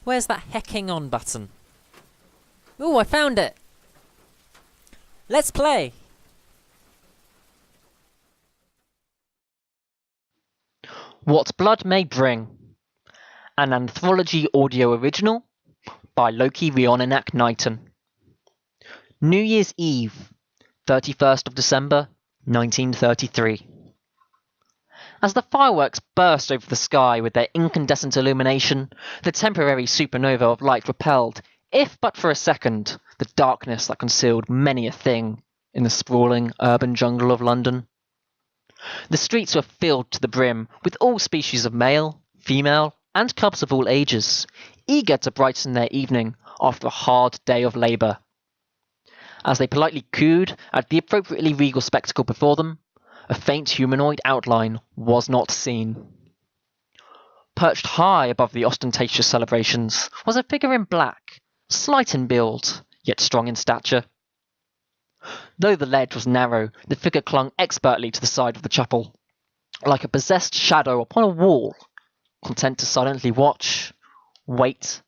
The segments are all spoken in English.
Where's that hecking on button? Ooh, I found it! Let's play! What Blood May Bring, an Anthrology audio original by Loki Rionanak Knighton. New Year's Eve, 31st of December, 1933. As the fireworks burst over the sky with their incandescent illumination, the temporary supernova of light repelled, if but for a second, the darkness that concealed many a thing in the sprawling urban jungle of London. The streets were filled to the brim with all species of male, female, and cubs of all ages, eager to brighten their evening after a hard day of labour. As they politely cooed at the appropriately regal spectacle before them, a faint humanoid outline was not seen. Perched high above the ostentatious celebrations was a figure in black, slight in build, yet strong in stature. Though the ledge was narrow, the figure clung expertly to the side of the chapel, like a possessed shadow upon a wall, content to silently watch, wait,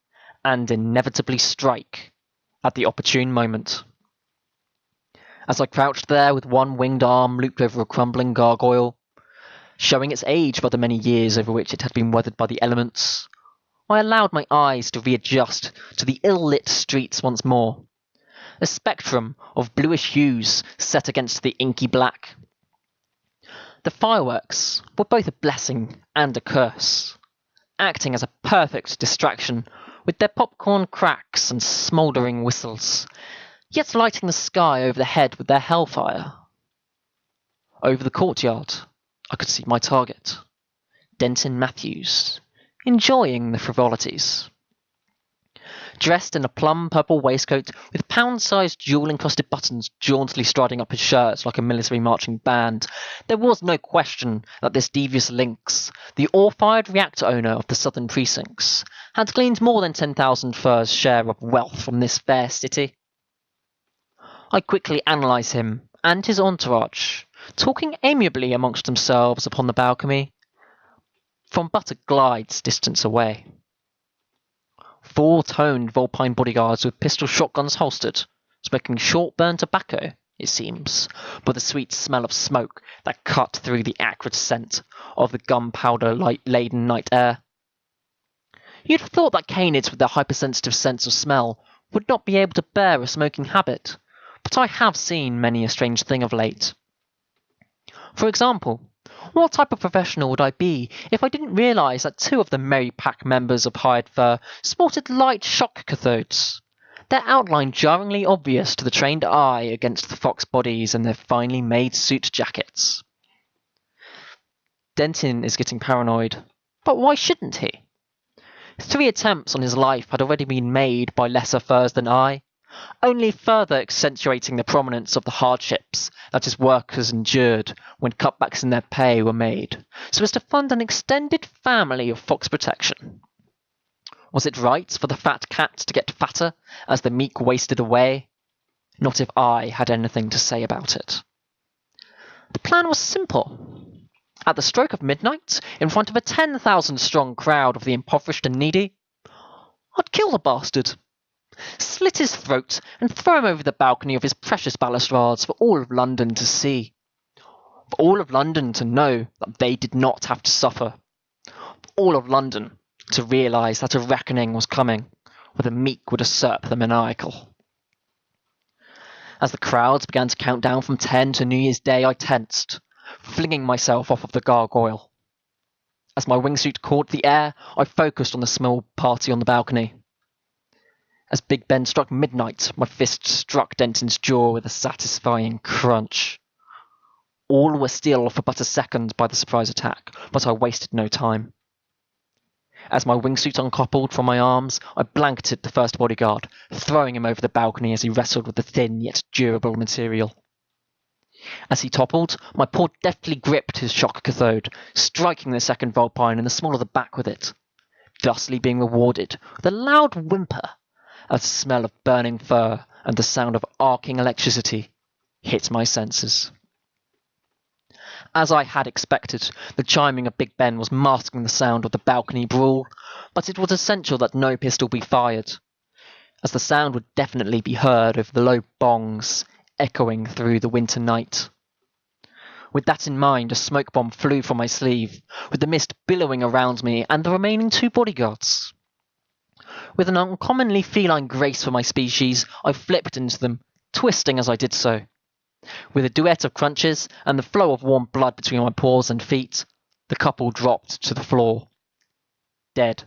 and inevitably strike at the opportune moment. As I crouched there with one winged arm looped over a crumbling gargoyle, showing its age by the many years over which it had been weathered by the elements, I allowed my eyes to readjust to the ill-lit streets once more, a spectrum of bluish hues set against the inky black. The fireworks were both a blessing and a curse, acting as a perfect distraction with their popcorn cracks and smouldering whistles, yet lighting the sky over the head with their hellfire. Over the courtyard, I could see my target, Denton Matthews, enjoying the frivolities. Dressed in a plum-purple waistcoat with pound-sized jewel-encrusted buttons jauntily striding up his shirt like a military marching band, there was no question that this devious lynx, the ore-fired reactor owner of the southern precincts, had gleaned more than 10,000 furs' share of wealth from this fair city. I quickly analysed him and his entourage, talking amiably amongst themselves upon the balcony, from but a glide's distance away. Full-toned Vulpine bodyguards with pistol shotguns holstered, smoking short-burn tobacco, it seems, by the sweet smell of smoke that cut through the acrid scent of the gunpowder-laden night air. You'd have thought that canids with their hypersensitive sense of smell would not be able to bear a smoking habit, but I have seen many a strange thing of late. For example, what type of professional would I be if I didn't realise that two of the Merry Pack members of Hired Fur sported light shock cathodes, their outline jarringly obvious to the trained eye against the fox bodies and their finely made suit jackets? Denton is getting paranoid, but why shouldn't he? 3 attempts on his life had already been made by lesser furs than I, only further accentuating the prominence of the hardships that his workers endured when cutbacks in their pay were made, so as to fund an extended family of fox protection. Was it right for the fat cat to get fatter as the meek wasted away? Not if I had anything to say about it. The plan was simple. At the stroke of midnight, in front of a 10,000-strong crowd of the impoverished and needy, I'd kill the bastard, slit his throat, and throw him over the balcony of his precious balustrades for all of London to see. For all of London to know that they did not have to suffer. For all of London to realise that a reckoning was coming, where the meek would usurp the maniacal. As the crowds began to count down from 10 to New Year's Day, I tensed, flinging myself off of the gargoyle. As my wingsuit caught the air, I focused on the small party on the balcony. As Big Ben struck midnight, my fist struck Denton's jaw with a satisfying crunch. All were still for but a second by the surprise attack, but I wasted no time. As my wingsuit uncoupled from my arms, I blanketed the first bodyguard, throwing him over the balcony as he wrestled with the thin yet durable material. As he toppled, my paw deftly gripped his shock cathode, striking the second Vulpine in the small of the back with it, thusly being rewarded with a loud whimper as the smell of burning fur and the sound of arcing electricity hit my senses. As I had expected, the chiming of Big Ben was masking the sound of the balcony brawl, but it was essential that no pistol be fired, as the sound would definitely be heard over the low bongs echoing through the winter night. With that in mind, a smoke bomb flew from my sleeve, with the mist billowing around me and the remaining 2 bodyguards. With an uncommonly feline grace for my species, I flipped into them, twisting as I did so. With a duet of crunches and the flow of warm blood between my paws and feet, the couple dropped to the floor. Dead.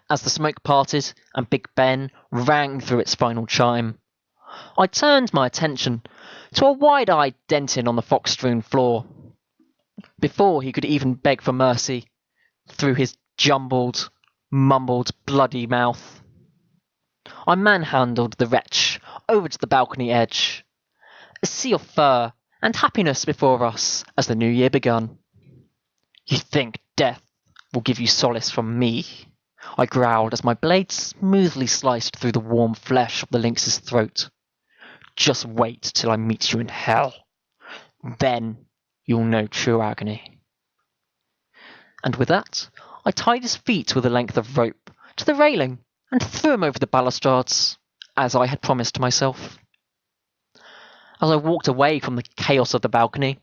As the smoke parted and Big Ben rang through its final chime, I turned my attention to a wide-eyed Denton on the fox-strewn floor. Before he could even beg for mercy, through his jumbled, mumbled, bloody mouth, I manhandled the wretch over to the balcony edge. A sea of fur and happiness before us as the new year begun. You think death will give you solace from me? I growled as my blade smoothly sliced through the warm flesh of the lynx's throat. Just wait till I meet you in hell. Then you'll know true agony. And with that, I tied his feet with a length of rope to the railing and threw him over the balustrades, as I had promised myself. As I walked away from the chaos of the balcony,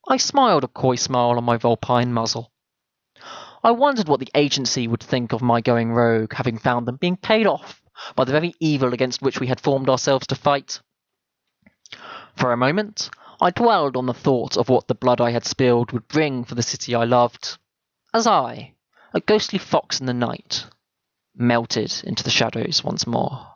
I smiled a coy smile on my vulpine muzzle. I wondered what the agency would think of my going rogue, having found them being paid off by the very evil against which we had formed ourselves to fight. For a moment, I dwelled on the thought of what the blood I had spilled would bring for the city I loved, as I, a ghostly fox in the night, melted into the shadows once more.